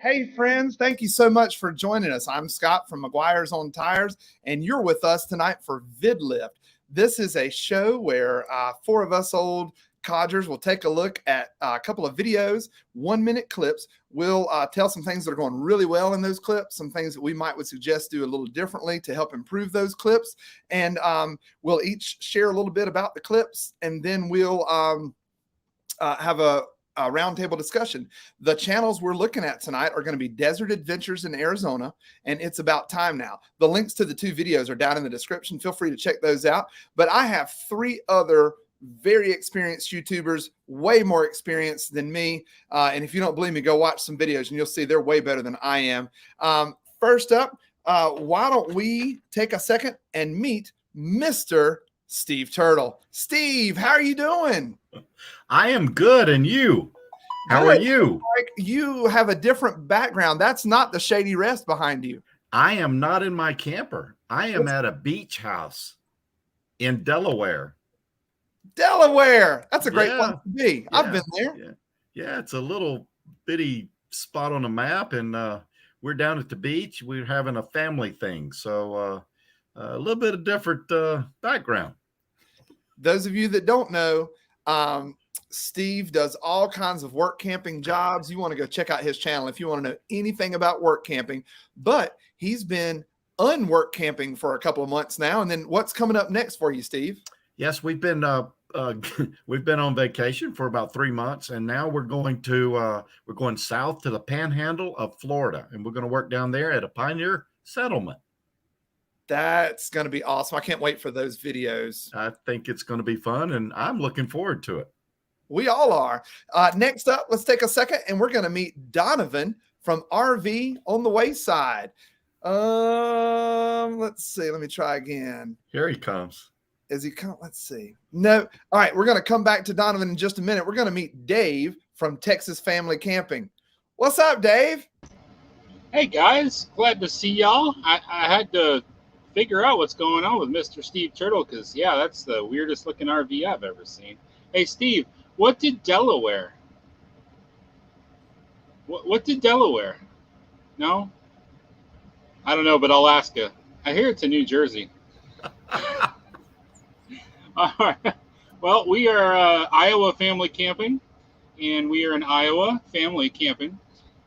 Hey friends, thank you so much for joining us. I'm Scott from McGuire's on Tires, and you're with us tonight for VidLift. This is a show where four of us old codgers will take a look at a couple of videos, 1-minute clips. We'll tell some things that are going really well in those clips, some things that we would suggest do a little differently to help improve those clips. And we'll each share a little bit about the clips, and then we'll have a roundtable discussion. The channels we're looking at tonight are going to be Desert Adventures in Arizona and It's About Time Now. The links to the two videos are down in the description. Feel free to check those out. But I have three other very experienced YouTubers, way more experienced than me. And if you don't believe me, go watch some videos and you'll see they're way better than I am. First up, why don't we take a second and meet Mr. Steve Turtle. Steve, how are you doing? I am good. And you? How are you? Like you have a different background. That's not the shady rest behind you. I am not in my camper. I am at a beach house in Delaware. Delaware. That's a great place to be. Yeah, I've been there. Yeah, it's a little bitty spot on the map, and we're down at the beach. We're having a family thing. So a little bit of different background. Those of you that don't know, Steve does all kinds of work camping jobs. You want to go check out his channel if you want to know anything about work camping. But he's been unwork camping for a couple of months now. And then what's coming up next for you, Steve? Yes, we've been on vacation for about 3 months, and now we're going south to the Panhandle of Florida, and we're going to work down there at a pioneer settlement. That's going to be awesome. I can't wait for those videos. I think it's going to be fun, and I'm looking forward to it. We all are. Next up, let's take a second, and we're going to meet Donovan from RV on the Wayside. Let's see. Let me try again. Here he comes. Is he come? Let's see. No. All right. We're going to come back to Donovan in just a minute. We're going to meet Dave from Texas Family Camping. What's up, Dave? Hey, guys. Glad to see y'all. I had to figure out what's going on with Mr. Steve Turtle because, yeah, that's the weirdest looking RV I've ever seen. Hey, Steve, what did Delaware? What did Delaware? No? I don't know, but I'll ask you. I hear it's in New Jersey. All right. Well, we are Iowa Family Camping, and we are in Iowa Family Camping,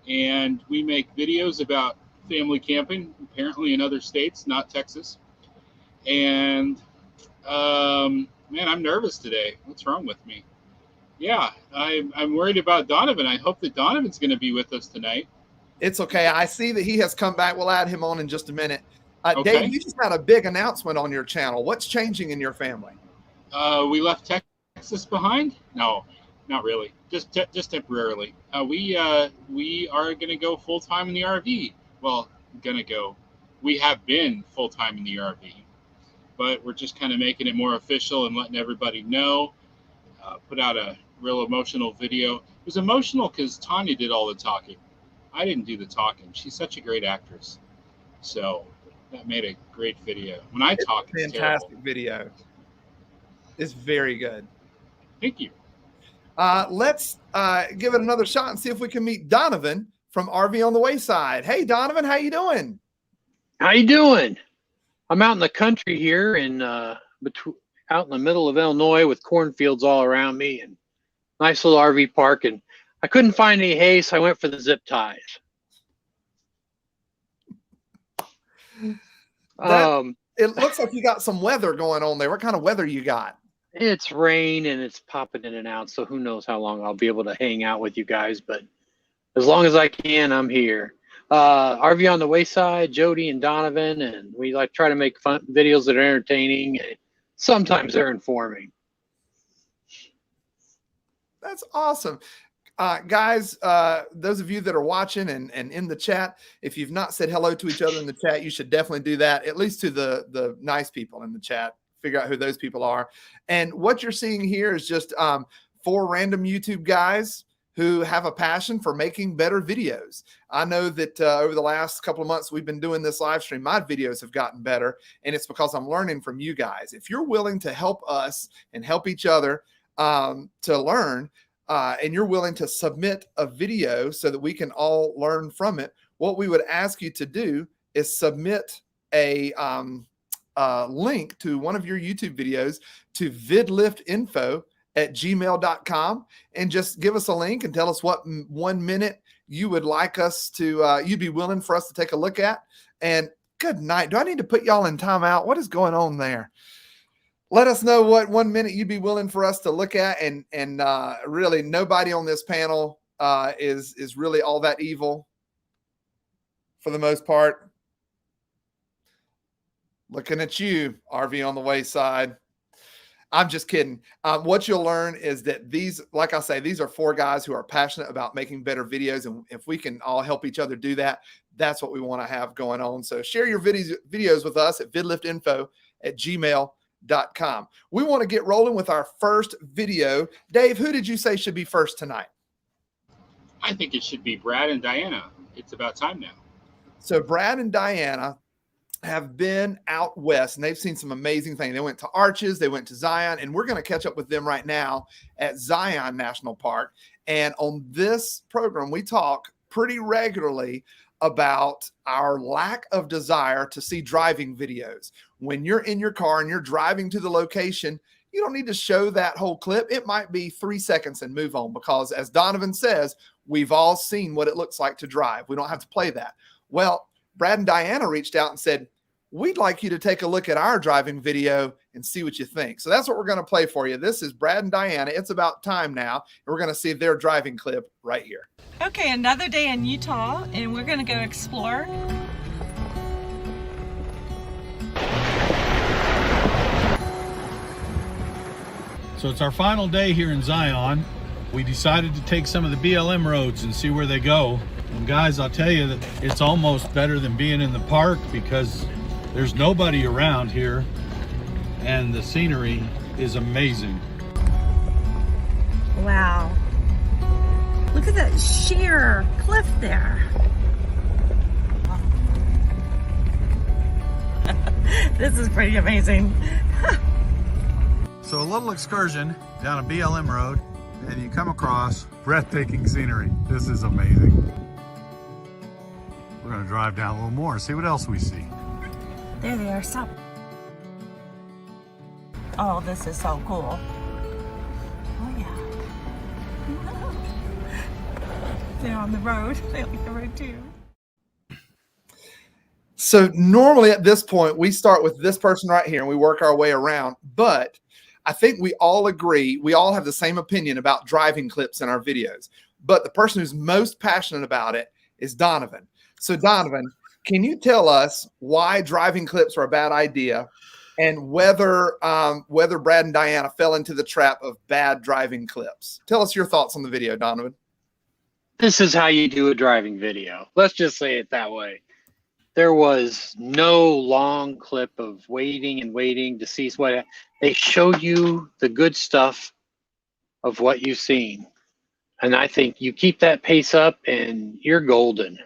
and we make videos about family camping, apparently in other states, not Texas. And man, I'm nervous today. What's wrong with me? Yeah, I'm worried about Donovan. I hope that Donovan's going to be with us tonight. It's okay. I see that he has come back. We'll add him on in just a minute. Okay. Dave, you just had a big announcement on your channel. What's changing in your family? We left Texas behind? No, not really. Just temporarily. We are going to go full time in the RV. Well, we have been full time in the RV, but we're just kind of making it more official and letting everybody know. Put out a real emotional video. It was emotional because Tanya did all the talking. I didn't do the talking. She's such a great actress. So that made a great video. When I talk, it's fantastic video. It's very good. Thank you. Let's give it another shot and see if we can meet Donovan from RV on the Wayside. Hey, Donovan, how you doing? How you doing? I'm out in the country here in out in the middle of Illinois with cornfields all around me and nice little RV park. And I couldn't find any hay, so I went for the zip ties. It looks like you got some weather going on there. What kind of weather you got? It's rain and it's popping in and out, so who knows how long I'll be able to hang out with you guys. But as long as I can, I'm here. RV on the Wayside, Jody and Donovan, and we try to make fun videos that are entertaining. And sometimes they're informing. That's awesome. Guys, those of you that are watching and in the chat, if you've not said hello to each other in the chat, you should definitely do that, at least to the nice people in the chat. Figure out who those people are. And what you're seeing here is just 4 random YouTube guys who have a passion for making better videos. I know that over the last couple of months we've been doing this live stream, my videos have gotten better, and it's because I'm learning from you guys. If you're willing to help us and help each other to learn, and you're willing to submit a video so that we can all learn from it, what we would ask you to do is submit a link to one of your YouTube videos to vidliftinfo@gmail.com, and just give us a link and tell us what 1 minute you would like us to, you'd be willing for us to take a look at. And good night. Do I need to put y'all in timeout? What is going on there? Let us know what 1 minute you'd be willing for us to look at. And really nobody on this panel is really all that evil for the most part. Looking at you, RV on the Wayside. I'm just kidding. What you'll learn is that these, like I say, these are 4 guys who are passionate about making better videos. And if we can all help each other do that, that's what we want to have going on. So share your videos with us at vidliftinfo@gmail.com. We want to get rolling with our first video. Dave, who did you say should be first tonight? I think it should be Brad and Diana. It's about time now. So Brad and Diana have been out west and they've seen some amazing things. They went to Arches, they went to Zion, and we're going to catch up with them right now at Zion National Park. And on this program, we talk pretty regularly about our lack of desire to see driving videos. When you're in your car and you're driving to the location, you don't need to show that whole clip. It might be 3 seconds and move on, because as Donovan says, we've all seen what it looks like to drive. We don't have to play that. Well, Brad and Diana reached out and said, we'd like you to take a look at our driving video and see what you think. So that's what we're going to play for you. This is Brad and Diana. It's about time now. And we're going to see their driving clip right here. Okay, another day in Utah, and we're going to go explore. So it's our final day here in Zion. We decided to take some of the BLM roads and see where they go. And guys, I'll tell you that it's almost better than being in the park, because there's nobody around here and the scenery is amazing. Wow. Look at that sheer cliff there. This is pretty amazing. So a little excursion down a BLM road, and you come across breathtaking scenery. This is amazing. We're gonna drive down a little more, see what else we see. There they are. Stop. Oh, this is so cool. Oh, yeah. They're on the road. They like the road too. So normally at this point, we start with this person right here and we work our way around. But I think we all agree, we all have the same opinion about driving clips in our videos. But the person who's most passionate about it is Donovan. So Donovan, can you tell us why driving clips are a bad idea, and whether Brad and Diana fell into the trap of bad driving clips? Tell us your thoughts on the video, Donovan. This is how you do a driving video. Let's just say it that way. There was no long clip of waiting and waiting to see what they showed you, the good stuff of what you've seen. And I think you keep that pace up and you're golden.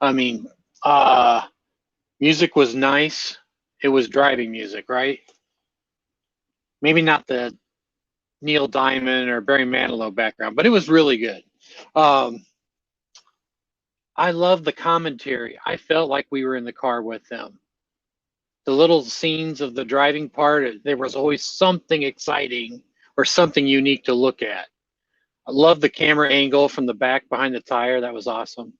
I mean, music was nice. It was driving music, right? Maybe not the Neil Diamond or Barry Manilow background, but it was really good. I love the commentary. I felt like we were in the car with them. The little scenes of the driving part, there was always something exciting or something unique to look at. I love the camera angle from the back behind the tire. That was awesome.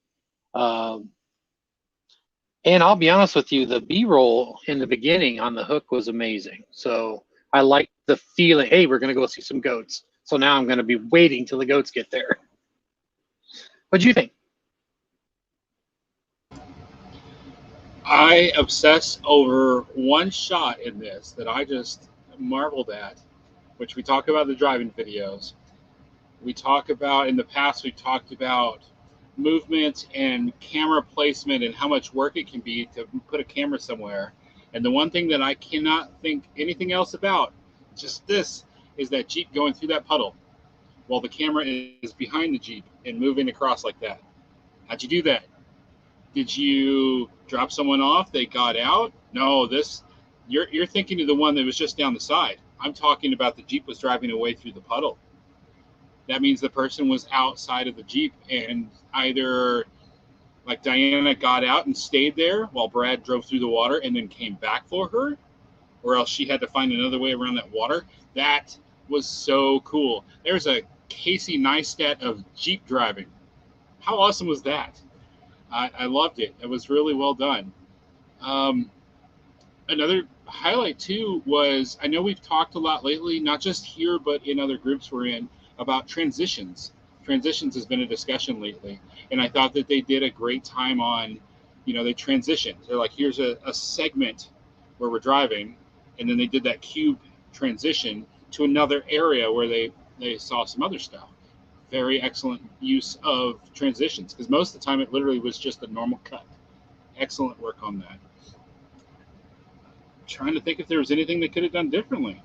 And I'll be honest with you, the B-roll in the beginning on the hook was amazing. So I liked the feeling, hey, we're going to go see some goats. So now I'm going to be waiting till the goats get there. What'd you think? I obsess over one shot in this that I just marveled at, which we talk about the driving videos. We talk about, in the past, we talked about movement and camera placement and how much work it can be to put a camera somewhere. And the one thing that I cannot think anything else about, just this, is that Jeep going through that puddle while the camera is behind the Jeep and moving across like that. How'd you do that? Did you drop someone off? They got out? No, this, you're thinking of the one that was just down the side. I'm talking about the Jeep was driving away through the puddle. that means the person was outside of the Jeep, and either like Diana got out and stayed there while Brad drove through the water and then came back for her, or else she had to find another way around that water. That was so cool. There's a Casey Neistat of Jeep driving. How awesome was that? I loved it. It was really well done. Another highlight too was, I know we've talked a lot lately, not just here, but in other groups we're in, about transitions. Transitions has been a discussion lately. And I thought that they did a great time on, they transitioned. They're like, here's a segment where we're driving. And then they did that cube transition to another area where they saw some other stuff. Very excellent use of transitions, because most of the time it literally was just a normal cut. Excellent work on that. Trying to think if there was anything they could have done differently.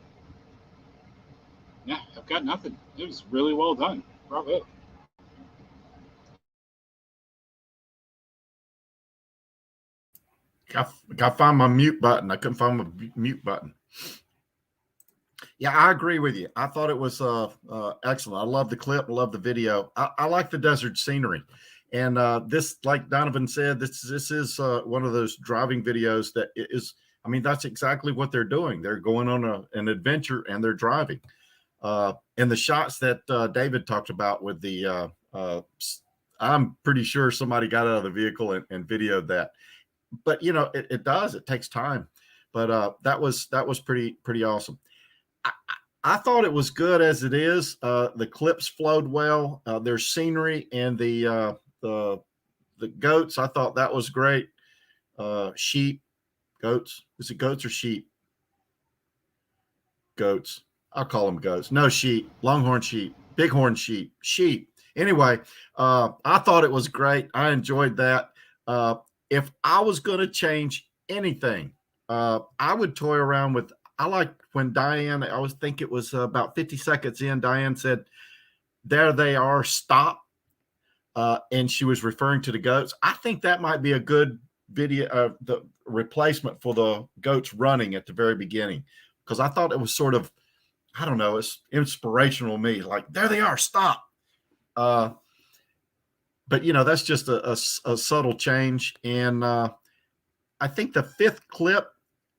Yeah, I've got nothing. It was really well done. Bravo. Got to find my mute button. I couldn't find my mute button. Yeah, I agree with you. I thought it was excellent. I love the clip. I love the video. I like the desert scenery. And this, like Donovan said, this is one of those driving videos that is, that's exactly what they're doing. They're going on an adventure and they're driving. And the shots that David talked about with the, I'm pretty sure somebody got out of the vehicle and videoed that. But, it takes time. But that was pretty awesome. I thought it was good as it is. The clips flowed well. There's scenery and the goats. I thought that was great. Sheep, goats. Is it goats or sheep? Goats. I'll call them goats. No, sheep. Longhorn sheep. Bighorn sheep. Sheep. Anyway, I thought it was great. I enjoyed that. If I was going to change anything, I would toy around with. I like when Diane, I always think it was about 50 seconds in, Diane said, "There they are, stop." And she was referring to the goats. I think that might be a good video, the replacement for the goats running at the very beginning, because I thought it was sort of, I don't know, it's inspirational to me. Like, there they are, stop. But, that's just a subtle change. And I think the fifth clip,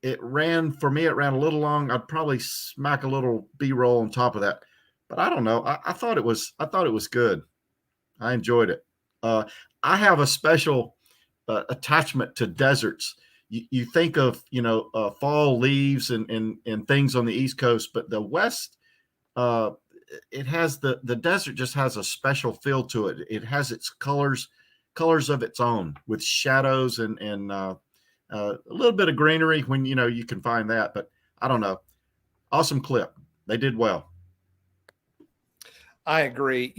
it ran a little long. I'd probably smack a little B-roll on top of that, but I don't know. I thought it was good. I enjoyed it. I have a special attachment to deserts. You think of, fall leaves and things on the East Coast, but the West, it has the desert just has a special feel to it. It has its colors of its own, with shadows and a little bit of greenery when, you can find that, but I don't know. Awesome clip. They did well. I agree.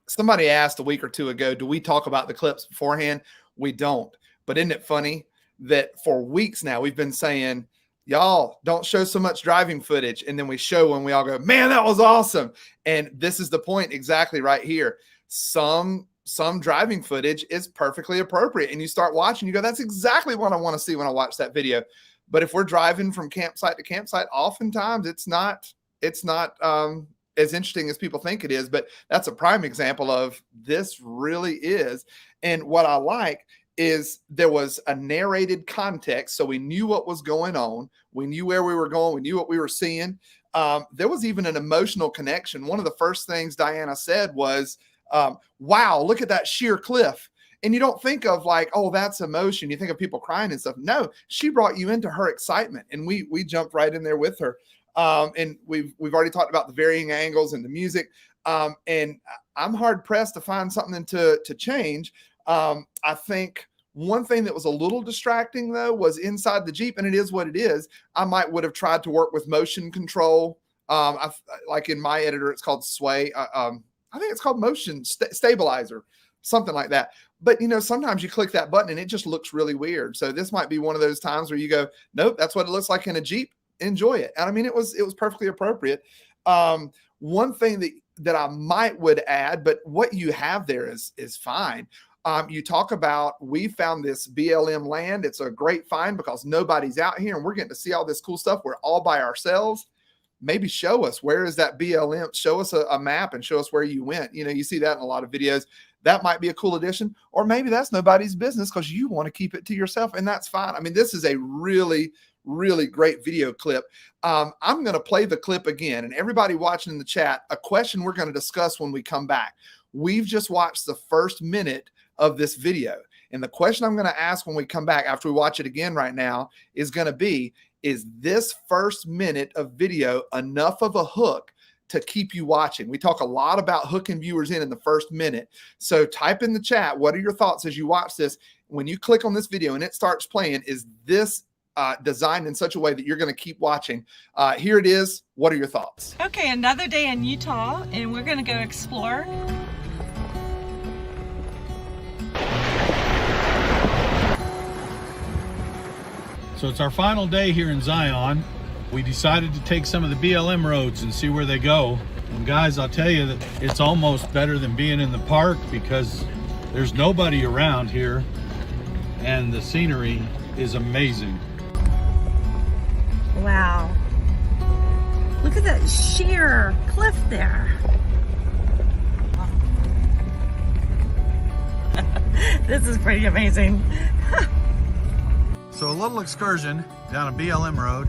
Somebody asked a week or two ago, do we talk about the clips beforehand? We don't. But isn't it funny that for weeks now we've been saying, y'all don't show so much driving footage, and then we show when we all go, man, that was awesome. And this is the point exactly right here. Some driving footage is perfectly appropriate, and you start watching, you go, that's exactly what I want to see when I watch that video. But if we're driving from campsite to campsite, oftentimes it's not as interesting as people think it is. But that's a prime example of this really is. And what I like is there was a narrated context, so we knew what was going on, we knew where we were going, we knew what we were seeing. There was even an emotional connection. One of the first things Diana said was, wow, look at that sheer cliff. And you don't think of like, oh, that's emotion. You think of people crying and stuff. No, she brought you into her excitement, and we jumped right in there with her. And we've already talked about the varying angles and the music. And I'm hard pressed to find something to change. I think one thing that was a little distracting though was inside the Jeep, and it is what it is. I would have tried to work with motion control. Like in my editor, it's called Sway. I think it's called motion stabilizer, something like that. But, sometimes you click that button and it just looks really weird. So this might be one of those times where you go, nope, that's what it looks like in a Jeep. Enjoy it. And it was perfectly appropriate. One thing that I would add, but what you have there is fine. You talk about, we found this BLM land. It's a great find because nobody's out here and we're getting to see all this cool stuff. We're all by ourselves. maybe show us, where is that BLM? Show us a map and show us where you went. You know, you see that in a lot of videos. That might be a cool addition, or maybe that's nobody's business because you want to keep it to yourself, and that's fine. I mean, this is a really, really great video clip. I'm going to play the clip again, and everybody watching in the chat, a question we're going to discuss when we come back. We've just watched the first minute of this video, and the question I'm going to ask when we come back after we watch it again right now is going to be, is this first minute of video enough of a hook to keep you watching? We talk a lot about hooking viewers in the first minute. So type in the chat, what are your thoughts as you watch this? When you click on this video and it starts playing, is this designed in such a way that you're going to keep watching? Here it is. What are your thoughts? Okay, another day in Utah, and we're gonna go explore. So it's our final day here in Zion. We decided to take some of the BLM roads and see where they go. And guys, I'll tell you that it's almost better than being in the park because there's nobody around here and the scenery is amazing. Wow. Look at that sheer cliff there. This is pretty amazing. So a little excursion down a BLM road,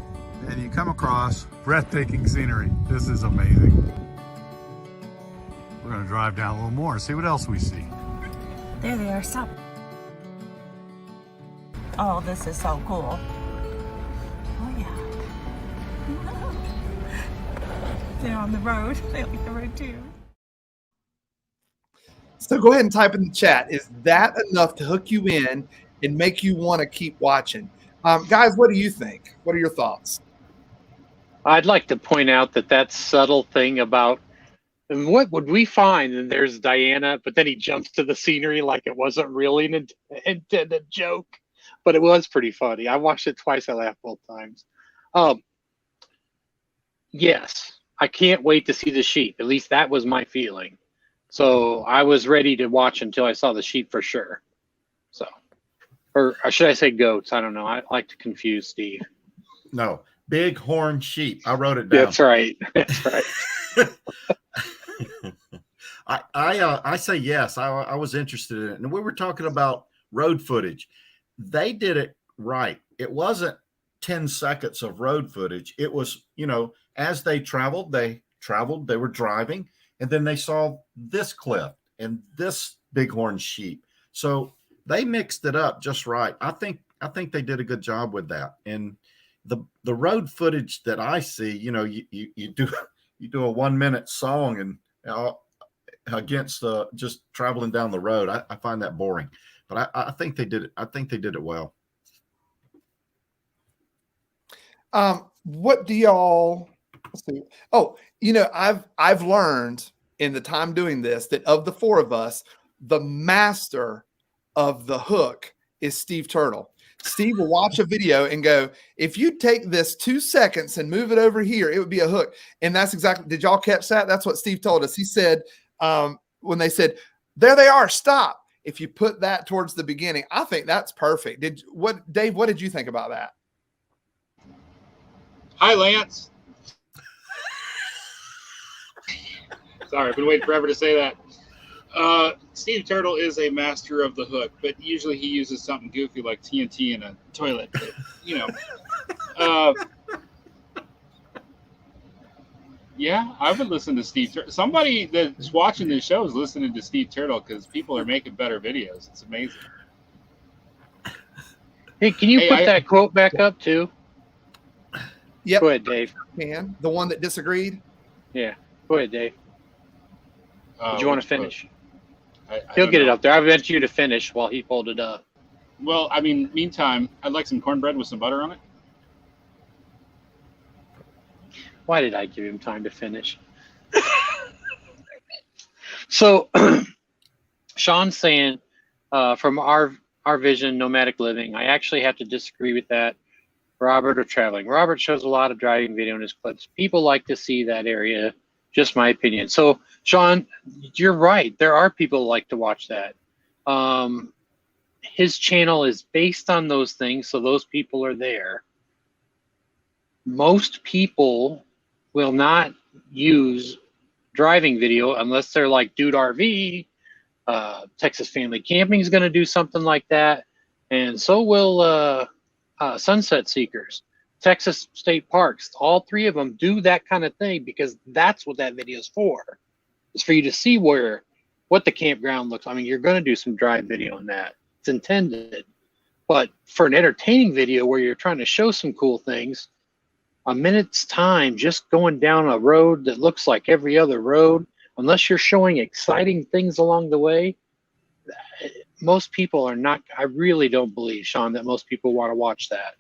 and you come across breathtaking scenery. This is amazing. We're gonna drive down a little more, see what else we see. There they are. Stop. Oh, this is so cool. Oh yeah. They're on the road. They like the road too. So go ahead and type in the chat. Is that enough to hook you in and make you want to keep watching? Guys, what do you think? What are your thoughts? I'd like to point out that subtle thing about, and what would we find? And there's Diana, but then he jumps to the scenery like it wasn't really an intended joke, but it was pretty funny. I watched it twice. I laughed both times. Yes, I can't wait to see the sheep. At least that was my feeling. So I was ready to watch until I saw the sheep for sure. So, or should I say goats? I don't know. I like to confuse Steve. No, bighorn sheep. I wrote it down. That's right. That's right. I say yes. I was interested in it, and we were talking about road footage. They did it right. It wasn't 10 seconds of road footage. It was, you know, as they traveled, they were driving, and then they saw this cliff and this bighorn sheep. So they mixed it up just right. I think they did a good job with that. And the road footage that I see, you know, you do a 1 minute song and against just traveling down the road. I find that boring, but I think they did it. I think they did it well. What do y'all? Let's see. Oh, you know, I've learned in the time doing this that of the four of us, the master of the hook is Steve Turtle. Steve will watch a video and go, if you take this 2 seconds and move it over here, it would be a hook. And that's exactly, did y'all catch that? That's what Steve told us. He said, when they said, there they are, stop. If you put that towards the beginning, I think that's perfect. Dave, what did you think about that? Hi, Lance. Sorry, I've been waiting forever to say that. Steve Turtle is a master of the hook, but usually he uses something goofy like TNT in a toilet. But, you know, yeah, I would listen to Steve Turtle. Somebody that's watching this show is listening to Steve Turtle because people are making better videos. It's amazing. Hey, can you put that quote back up too? Yep. Go ahead, Dave. The one that disagreed? Yeah. Go ahead, Dave. Did you want to finish? He'll get it up there. I want you to finish while he pulled it up. Well, I mean, meantime, I'd like some cornbread with some butter on it. Why did I give him time to finish? So, Sean's saying, from our vision, nomadic living, I actually have to disagree with that. Robert or traveling. Robert shows a lot of driving video in his clips. People like to see that area. Just my opinion. So, Sean, you're right. There are people who like to watch that. His channel is based on those things, so those people are there. Most people will not use driving video unless they're like Dude RV. Texas Family Camping is going to do something like that, and so will Sunset Seekers, Texas State Parks. All three of them do that kind of thing because that's what that video is for. It's for you to see what the campground looks like. I mean, you're going to do some drive video in that. It's intended. But for an entertaining video where you're trying to show some cool things, a minute's time just going down a road that looks like every other road, unless you're showing exciting things along the way, most people are not. I really don't believe, Sean, that most people want to watch that.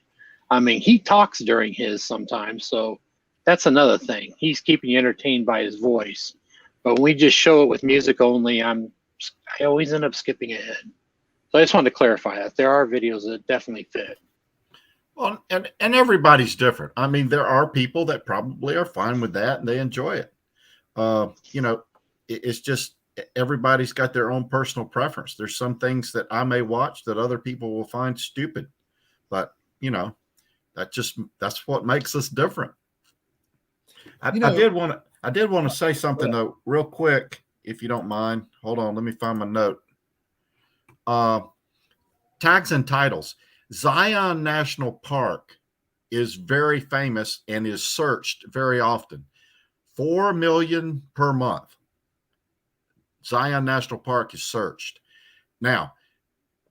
I mean, he talks during his sometimes, so that's another thing. He's keeping you entertained by his voice. But when we just show it with music only, I always end up skipping ahead. So I just wanted to clarify that. There are videos that definitely fit. Well, and everybody's different. I mean, there are people that probably are fine with that and they enjoy it. It's just everybody's got their own personal preference. There's some things that I may watch that other people will find stupid, but that's what makes us different. I did want to say something though, real quick, if you don't mind. Hold on, let me find my note. Tags and titles. Zion National Park is very famous and is searched very often. 4 million per month. Zion National Park is searched. Now,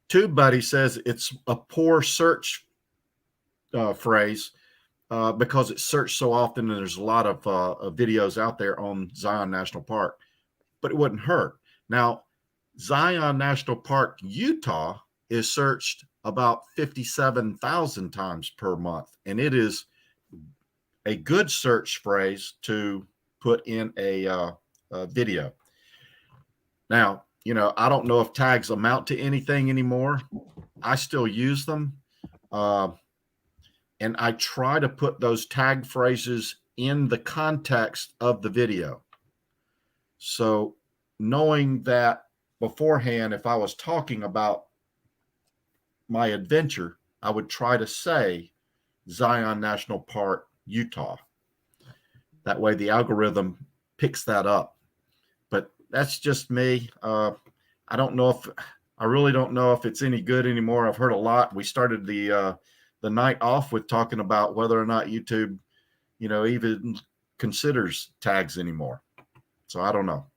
TubeBuddy says it's a poor search phrase because it's searched so often and there's a lot of videos out there on Zion National Park, but it wouldn't hurt. Now, Zion National Park, Utah is searched about 57,000 times per month, and it is a good search phrase to put in a video. Now, I don't know if tags amount to anything anymore. I still use them. And I try to put those tag phrases in the context of the video. So knowing that beforehand, if I was talking about my adventure, I would try to say Zion National Park, Utah. That way the algorithm picks that up. But that's just me. I really don't know if it's any good anymore. I've heard a lot. We started the night off with talking about whether or not YouTube, even considers tags anymore. So I don't know.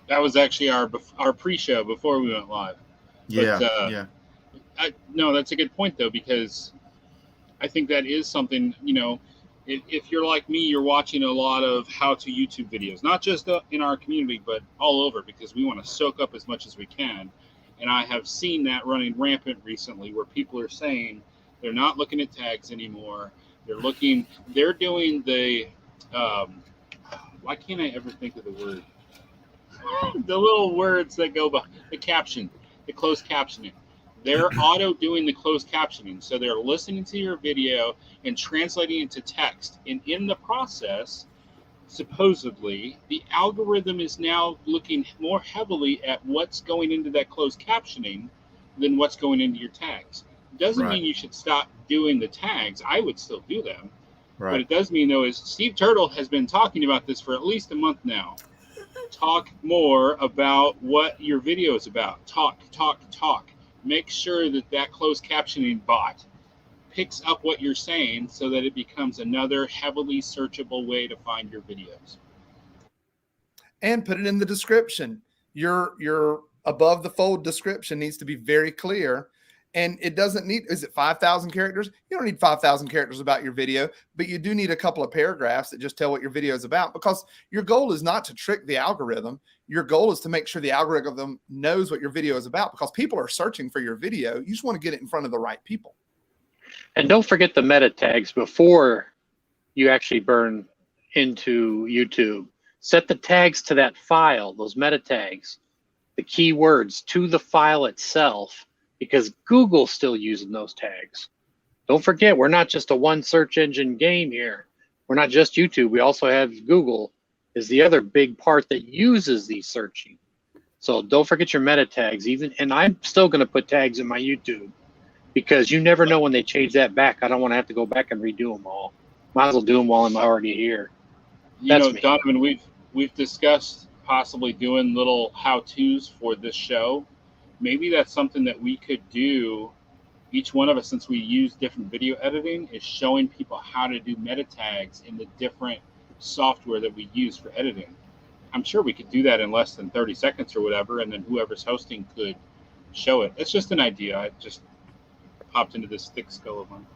That was actually our pre-show before we went live. Yeah, yeah. No, that's a good point though, because I think that is something, if you're like me, you're watching a lot of how-to YouTube videos, not just in our community, but all over, because we want to soak up as much as we can. And I have seen that running rampant recently, where people are saying they're not looking at tags anymore. They're doing the, why can't I ever think of the word? The little words that go by the caption, the closed captioning. They're auto doing the closed captioning. So they're listening to your video and translating it to text. And in the process, supposedly, the algorithm is now looking more heavily at what's going into that closed captioning than what's going into your tags. Doesn't mean you should stop doing the tags. I would still do them. Right. What it does mean, though, is Steve Turtle has been talking about this for at least a month now. Talk more about what your video is about. Talk. Make sure that closed captioning bot picks up what you're saying so that it becomes another heavily searchable way to find your videos. And put it in the description. Your above the fold description needs to be very clear. And it doesn't need, is it 5,000 characters? You don't need 5,000 characters about your video, but you do need a couple of paragraphs that just tell what your video is about, because your goal is not to trick the algorithm. Your goal is to make sure the algorithm knows what your video is about, because people are searching for your video. You just want to get it in front of the right people. And don't forget the meta tags before you actually burn into YouTube. Set the tags to that file, those meta tags, the keywords to the file itself, because Google's still using those tags. Don't forget, we're not just a one search engine game here. We're not just YouTube. We also have Google is the other big part that uses these searching. So don't forget your meta tags. And I'm still going to put tags in my YouTube, because you never know when they change that back. I don't want to have to go back and redo them all. Might as well do them while I'm already here. You That's know, me. Donovan, we've discussed possibly doing little how-tos for this show. Maybe that's something that we could do. Each one of us, since we use different video editing, is showing people how to do meta tags in the different software that we use for editing. I'm sure we could do that in less than 30 seconds or whatever, and then whoever's hosting could show it. It's just an idea. I just popped into this thick skull of mine.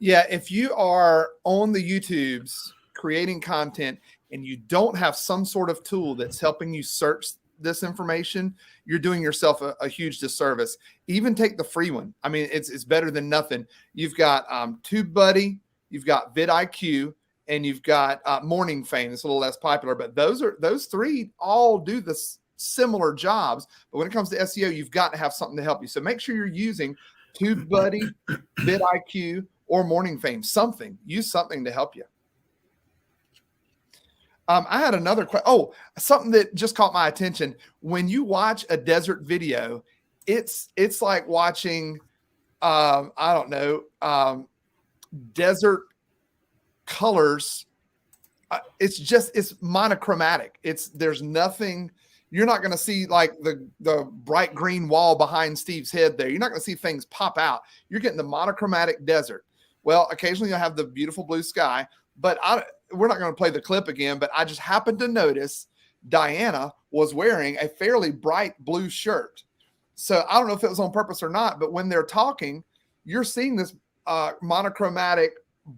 Yeah, if you are on the YouTubes creating content and you don't have some sort of tool that's helping you search this information, you're doing yourself a huge disservice. Even take the free one. I mean, it's better than nothing. You've got TubeBuddy, you've got vidIQ, and you've got Morning Fame. It's a little less popular, but those three all do this similar jobs. But when it comes to SEO, you've got to have something to help you. So make sure you're using TubeBuddy, vidIQ, or Morning Fame. Use something to help you. I had another question. Oh, something that just caught my attention. When you watch a desert video, it's like watching, I don't know, desert colors. It's monochromatic. There's nothing. You're not going to see like the bright green wall behind Steve's head there. You're not going to see things pop out. You're getting the monochromatic desert. Well, occasionally you'll have the beautiful blue sky, but we're not going to play the clip again, but I just happened to notice Diana was wearing a fairly bright blue shirt. So I don't know if it was on purpose or not, but when they're talking, you're seeing this monochromatic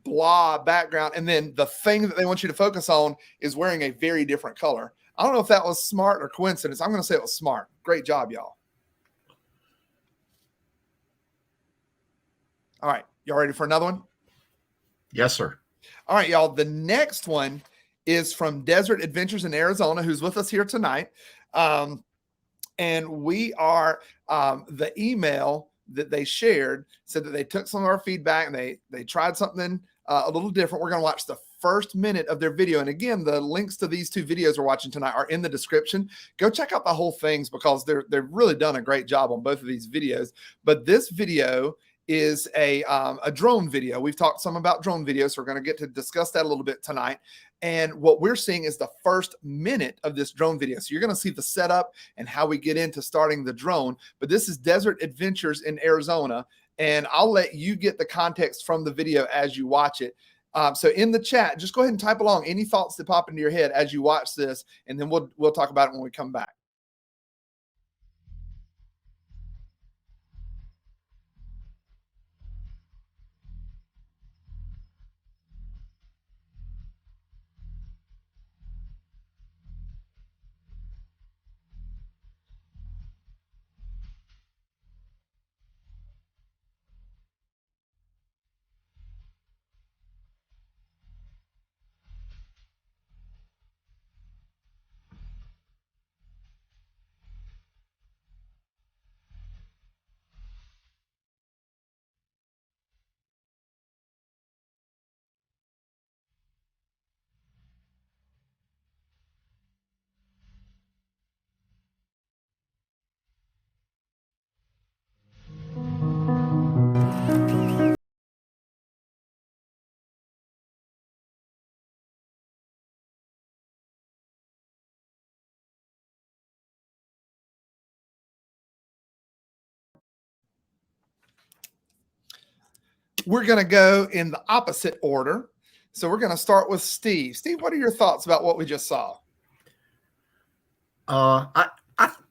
blah background. And then the thing that they want you to focus on is wearing a very different color. I don't know if that was smart or coincidence. I'm going to say it was smart. Great job, y'all. All right. Y'all ready for another one? Yes, sir. All right, y'all. The next one is from Desert Adventures in Arizona, who's with us here tonight. And we are, the email that they shared said that they took some of our feedback and they tried something a little different. We're going to watch the first minute of their video. And again, the links to these two videos we're watching tonight are in the description. Go check out the whole things because they've really done a great job on both of these videos. But this video is a drone video. We've talked some about drone videos, so we're going to get to discuss that a little bit tonight. And what we're seeing is the first minute of this drone video. So you're going to see the setup and how we get into starting the drone. But this is Desert Adventures in Arizona, and I'll let you get the context from the video as you watch it. So in the chat, just go ahead and type along any thoughts that pop into your head as you watch this, and then we'll talk about it when we come back. We're going to go in the opposite order. So we're going to start with Steve. Steve, what are your thoughts about what we just saw? I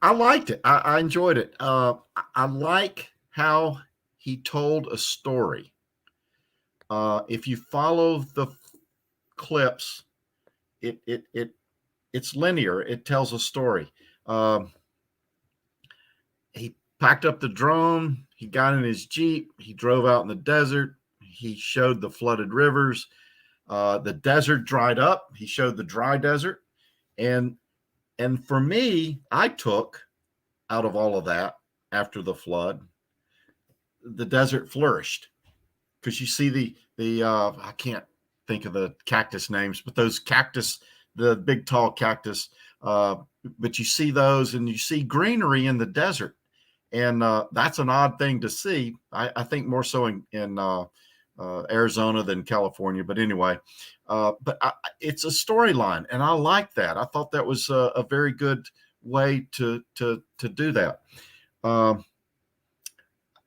liked it. I enjoyed it. I like how he told a story. If you follow the clips, it's linear. It tells a story. He packed up the drone. He got in his Jeep. He drove out in the desert. He showed the flooded rivers. The desert dried up. He showed the dry desert. And for me, I took out of all of that after the flood, the desert flourished. Because you see the I can't think of the cactus names, but those cactus, the big tall cactus, but you see those and you see greenery in the desert. And that's an odd thing to see. I think more so in Arizona than California. But anyway, it's a storyline, and I like that. I thought that was a very good way to do that.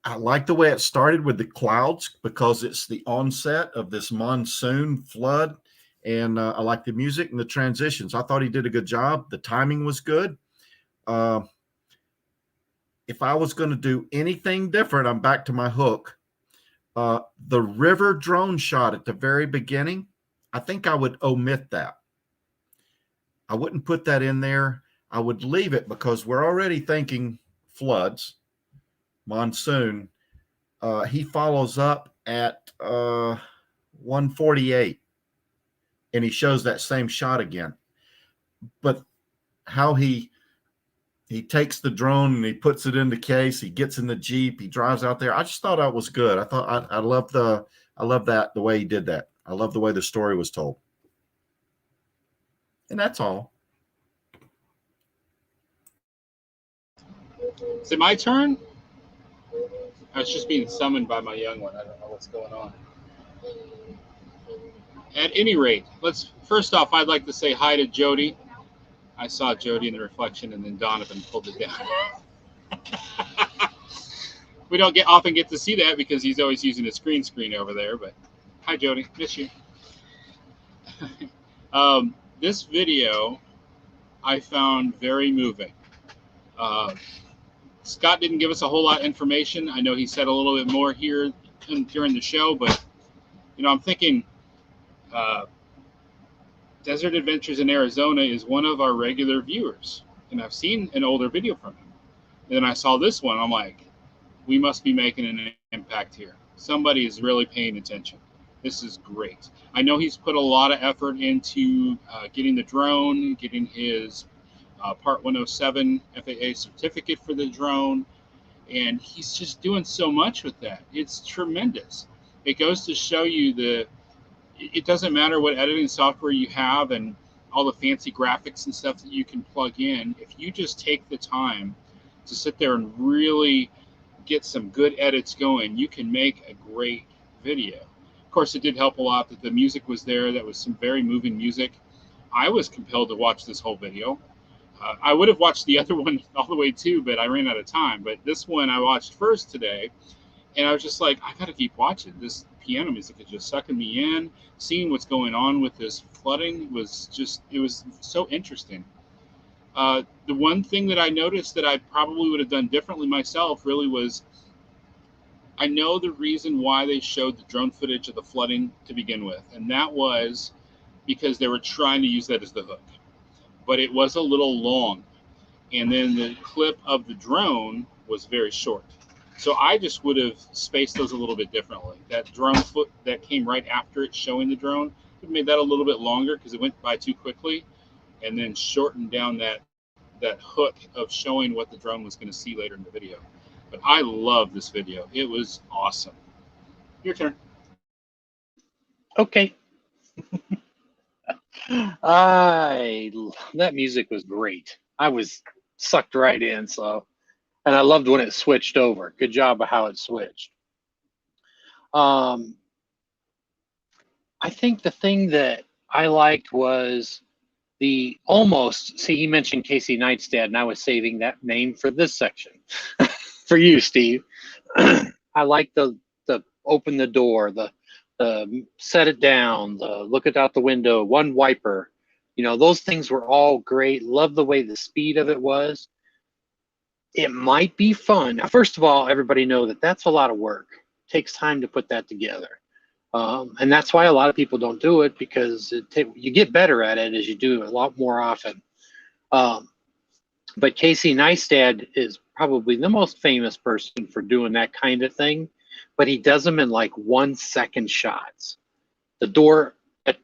I like the way it started with the clouds because it's the onset of this monsoon flood. And I like the music and the transitions. I thought he did a good job. The timing was good. If I was going to do anything different, I'm back to my hook. The river drone shot at the very beginning, I think I would omit that. I wouldn't put that in there. I would leave it because we're already thinking floods, monsoon. He follows up at 148, and he shows that same shot again. But how he takes the drone and he puts it in the case, he gets in the Jeep, he drives out there. I just thought that was good. I thought I love that the way he did that. I love the way the story was told. And that's all. Is it my turn? I was just being summoned by my young one. I don't know what's going on. At any rate, first off, I'd like to say hi to Jody. I saw Jody in the reflection, and then Donovan pulled it down. We don't often get to see that because he's always using a screen over there. But hi, Jody. Miss you. This video I found very moving. Scott didn't give us a whole lot of information. I know he said a little bit more here during the show, but I'm thinking Desert Adventures in Arizona is one of our regular viewers, and I've seen an older video from him. And then I saw this one. I'm like, we must be making an impact here. Somebody is really paying attention. This is great. I know he's put a lot of effort into getting the drone, getting his Part 107 FAA certificate for the drone, and he's just doing so much with that. It's tremendous. It goes to show you it doesn't matter what editing software you have and all the fancy graphics and stuff that you can plug in. If you just take the time to sit there and really get some good edits going, you can make a great video. Of course, it did help a lot that the music was there. That was some very moving music. I was compelled to watch this whole video. I would have watched the other one all the way too, but I ran out of time. But this one I watched first today, and I was just like, I got to keep watching. This piano music is just sucking me in. Seeing what's going on with this flooding was so interesting. The one thing that I noticed that I probably would have done differently myself really was, I know the reason why they showed the drone footage of the flooding to begin with, and that was because they were trying to use that as the hook. But it was a little long, and then the clip of the drone was very short. So I just would have spaced those a little bit differently. That drone foot that came right after it showing the drone, would have made that a little bit longer because it went by too quickly, and then shortened down that hook of showing what the drone was going to see later in the video. But I love this video. It was awesome. Your turn. Okay. That music was great. I was sucked right in, and I loved when it switched over. Good job of how it switched. I think the thing that I liked was he mentioned Casey Neistat, and I was saving that name for this section for you, Steve. I like the open the door, the set it down, the look it out the window, one wiper. Those things were all great. Love the way the speed of it was. It might be fun. Now, first of all, everybody know that that's a lot of work. It takes time to put that together. And that's why a lot of people don't do it, because you get better at it as you do it a lot more often. But Casey Neistat is probably the most famous person for doing that kind of thing. But he does them in like 1 second shots. The door,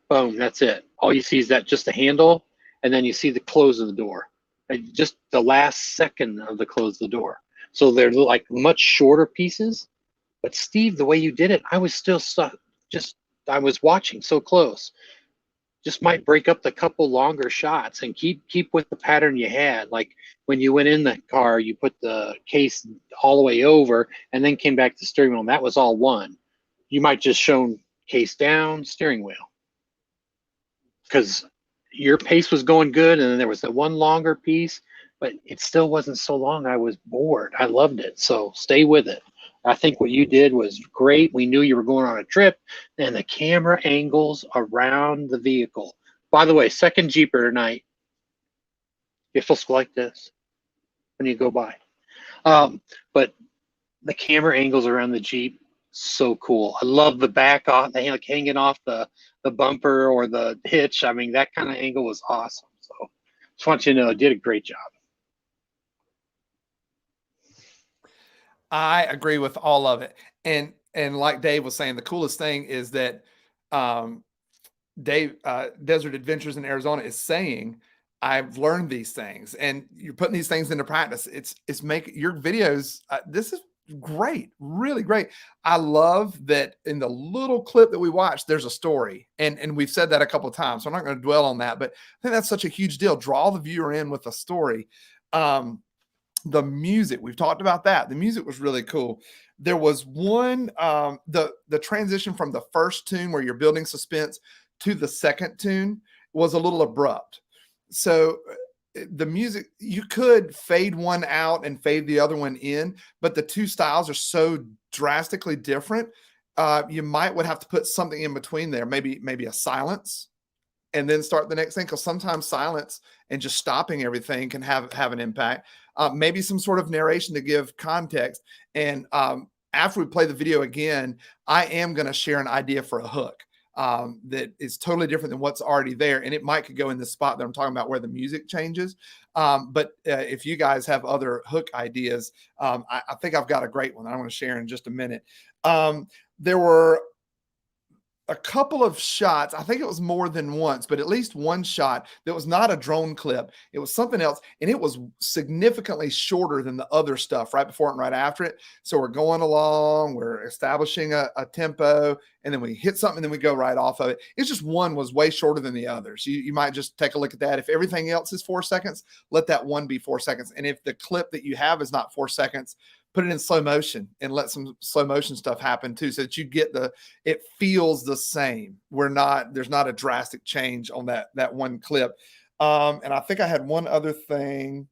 boom, that's it. All you see is just the handle, and then you see the close of the door. And just the last second of the close of the door. So they're like much shorter pieces. But Steve, the way you did it, I was still stuck. I was watching so close. Just might break up the couple longer shots and keep with the pattern you had. Like when you went in the car, you put the case all the way over and then came back to the steering wheel, and that was all one. you might just shown case down, steering wheel, because your pace was going good, and then there was that one longer piece, but it still wasn't so long. I was bored. I loved it. So stay with it. I think what you did was great. We knew you were going on a trip, and the camera angles around the vehicle. By the way, second Jeeper tonight. It feels like this when you go by. But the camera angles around the Jeep, so cool. I love the back off, like hanging off the bumper or the hitch. I mean, that kind of angle was awesome. So just want you to know, did a great job. I agree with all of it. And like Dave was saying, the coolest thing is that Dave, Desert Adventures in Arizona, is saying, I've learned these things, and you're putting these things into practice. It's making your videos. This is great, really great. I love that in the little clip that we watched, there's a story, and we've said that a couple of times, so I'm not going to dwell on that, but I think that's such a huge deal. Draw the viewer in with a story. The music, we've talked about that. The music was really cool. There was one, the transition from the first tune where you're building suspense to the second tune was a little abrupt. So the music, you could fade one out and fade the other one in, but the two styles are so drastically different. You would have to put something in between there, maybe a silence, and then start the next thing, because sometimes silence and just stopping everything can have an impact. Maybe some sort of narration to give context. And after we play the video again, I am going to share an idea for a hook that is totally different than what's already there. And it might could go in the spot that I'm talking about where the music changes. But if you guys have other hook ideas, I think I've got a great one that I'm going to share in just a minute. There were a couple of shots, I think it was more than once, but at least one shot that was not a drone clip. It was something else, and it was significantly shorter than the other stuff right before it and right after it. So we're going along, we're establishing a tempo, and then we hit something, and then we go right off of it. It's just one was way shorter than the others. You might just take a look at that. If everything else is 4 seconds, let that one be 4 seconds. And if the clip that you have is not 4 seconds, put it in slow motion and let some slow motion stuff happen too, so that you get it feels the same. There's not a drastic change on that one clip. And I think I had one other thing.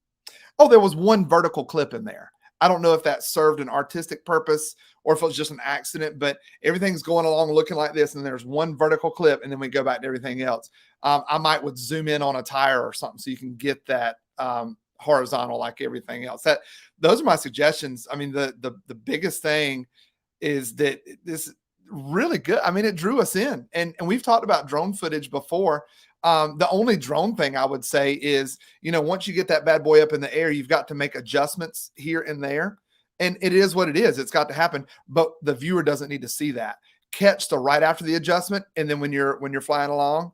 Oh, there was one vertical clip in there. I don't know if that served an artistic purpose or if it was just an accident, but everything's going along looking like this, and there's one vertical clip, and then we go back to everything else. I would zoom in on a tire or something so you can get that horizontal like everything else. Those are my suggestions. I mean, the biggest thing is that this really good. I mean, it drew us in, and we've talked about drone footage before. The only drone thing I would say is, once you get that bad boy up in the air, you've got to make adjustments here and there, and it is what it is. It's got to happen, but the viewer doesn't need to see that. Catch the right after the adjustment, and then when you're flying along,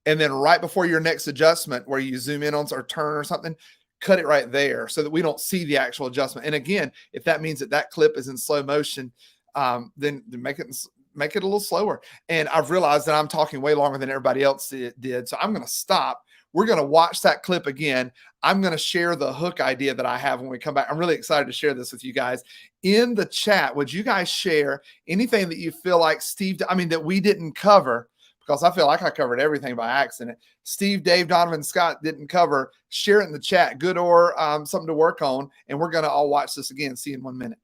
and then right before your next adjustment where you zoom in on or turn or something, cut it right there so that we don't see the actual adjustment. And again, if that means that clip is in slow motion, then make it a little slower. And I've realized that I'm talking way longer than everybody else did. So I'm going to stop. We're going to watch that clip again. I'm going to share the hook idea that I have when we come back. I'm really excited to share this with you guys. In the chat, would you guys share anything that you feel like that we didn't cover? Because I feel like I covered everything by accident. Steve, Dave, Donovan, Scott didn't cover. Share it in the chat, good or something to work on. And we're going to all watch this again. See you in 1 minute.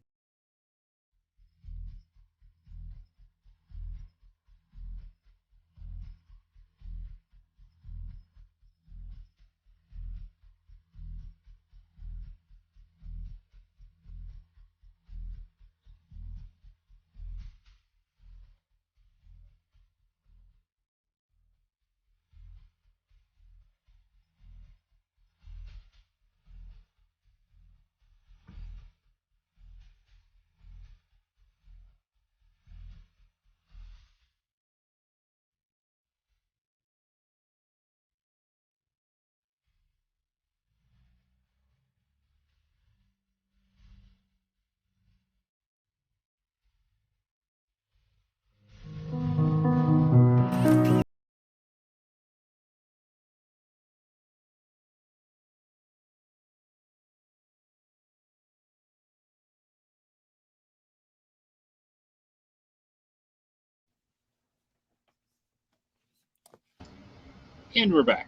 And we're back.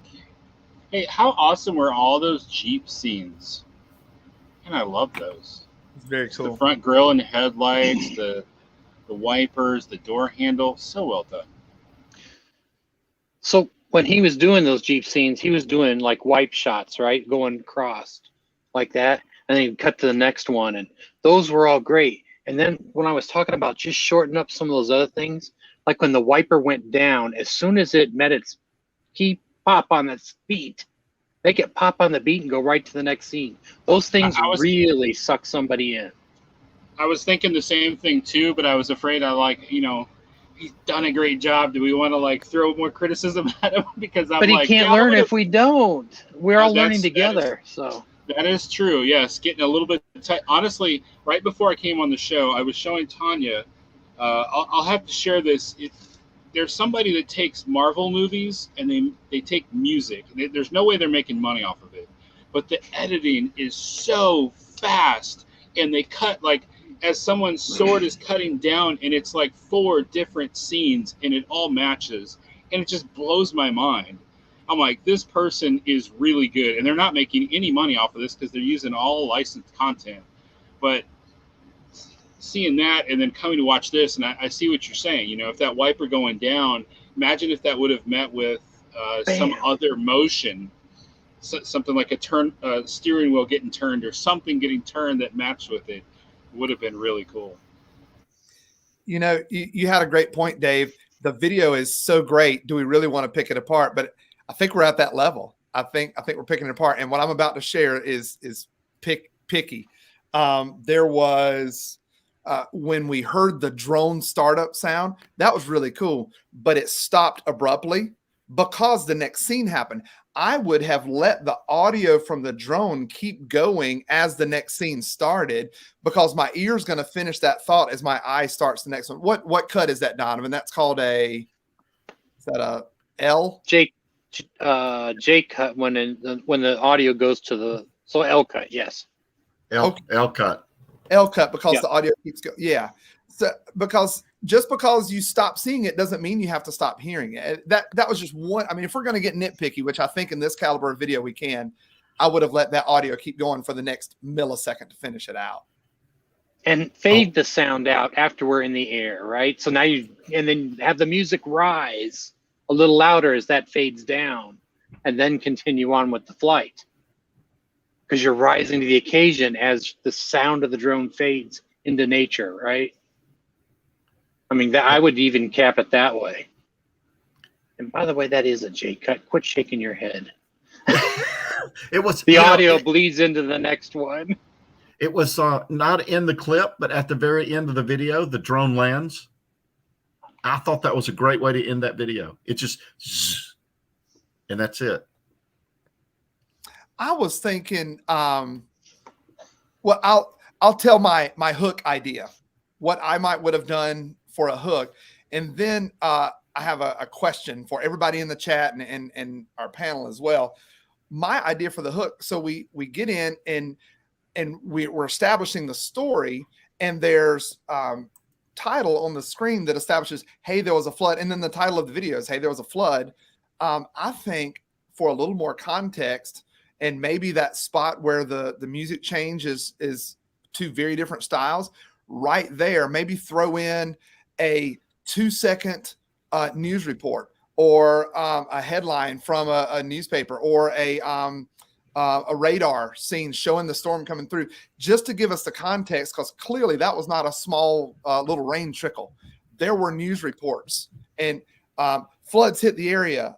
Hey, how awesome were all those Jeep scenes? And I love those. It's very The cool. front grille and headlights, the wipers, the door handle, so well done. So when he was doing those Jeep scenes, he was doing like wipe shots, right? Going across like that. And then he'd cut to the next one. And those were all great. And then when I was talking about just shorten up some of those other things, like when the wiper went down, as soon as it met its key pop on its beat, make it pop on the beat and go right to the next scene. Those things really suck somebody in. I was thinking the same thing too, but I was afraid he's done a great job. Do we want to throw more criticism at him? Because But he can't learn if we don't. We're all learning together. That is true. Yes, getting a little bit tight. Honestly, right before I came on the show, I was showing Tanya. I'll have to share this. There's somebody that takes Marvel movies and they take music. There's no way they're making money off of it, but the editing is so fast, and they cut as someone's sword is cutting down, and it's 4 different scenes, and it all matches, and it just blows my mind. I'm like, this person is really good, and they're not making any money off of this because they're using all licensed content. But seeing that and then coming to watch this, and I see what you're saying. If that wiper going down, imagine if that would have met with some other motion, something like a steering wheel getting turned or something getting turned that matched with it. Would have been really cool. You had a great point, Dave. The video is so great. Do we really want to pick it apart? But I think we're at that level. I think we're picking it apart. And what I'm about to share is picky. There was when we heard the drone startup sound, that was really cool, but it stopped abruptly because the next scene happened. I would have let the audio from the drone keep going as the next scene started, because my ear's going to finish that thought as my eye starts the next one. What cut is that, Donovan? That's called is that a L? J cut when the audio goes to L cut. Yes. L cut. L cut, because the audio keeps going. Yeah. So just because you stop seeing it doesn't mean you have to stop hearing it. That was just one. I mean, if we're going to get nitpicky, which I think in this caliber of video we can, I would have let that audio keep going for the next millisecond to finish it out. And fade the sound out after we're in the air, right? So now and then have the music rise a little louder as that fades down, and then continue on with the flight. Because you're rising to the occasion as the sound of the drone fades into nature, right? I mean, I would even cap it that way. And by the way, that is a J cut. Quit shaking your head. It was the audio bleeds into the next one. It was not in the clip, but at the very end of the video, the drone lands. I thought that was a great way to end that video. It just, and that's it. I was thinking, well, I'll tell my hook idea, what I would have done for a hook. And then I have a question for everybody in the chat and our panel as well. My idea for the hook. So we get in and we're establishing the story, and there's title on the screen that establishes, hey, there was a flood. And then the title of the video is, hey, there was a flood. I think for a little more context, and maybe that spot where the music change is 2 very different styles right there, maybe throw in a 2-second news report, or a headline from a newspaper, or a radar scene showing the storm coming through, just to give us the context, because clearly that was not a small little rain trickle. There were news reports, and floods hit the area.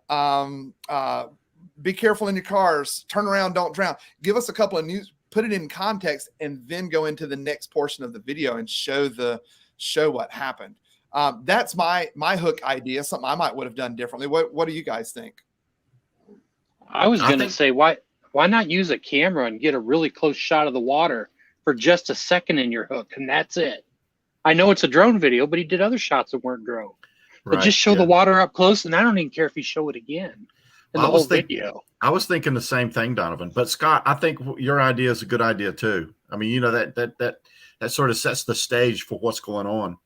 Be careful in your cars. Turn around, don't drown. Give us a couple of news, put it in context, and then go into the next portion of the video and show what happened. That's my hook idea. Something I would have done differently. What do you guys think? I was going to say, why not use a camera and get a really close shot of the water for just a second in your hook, and that's it. I know it's a drone video, but he did other shots that weren't drone. But just show the water up close, and I don't even care if you show it again in the whole video. I was thinking the same thing, Donovan. But Scott, I think your idea is a good idea too. I mean, that sort of sets the stage for what's going on.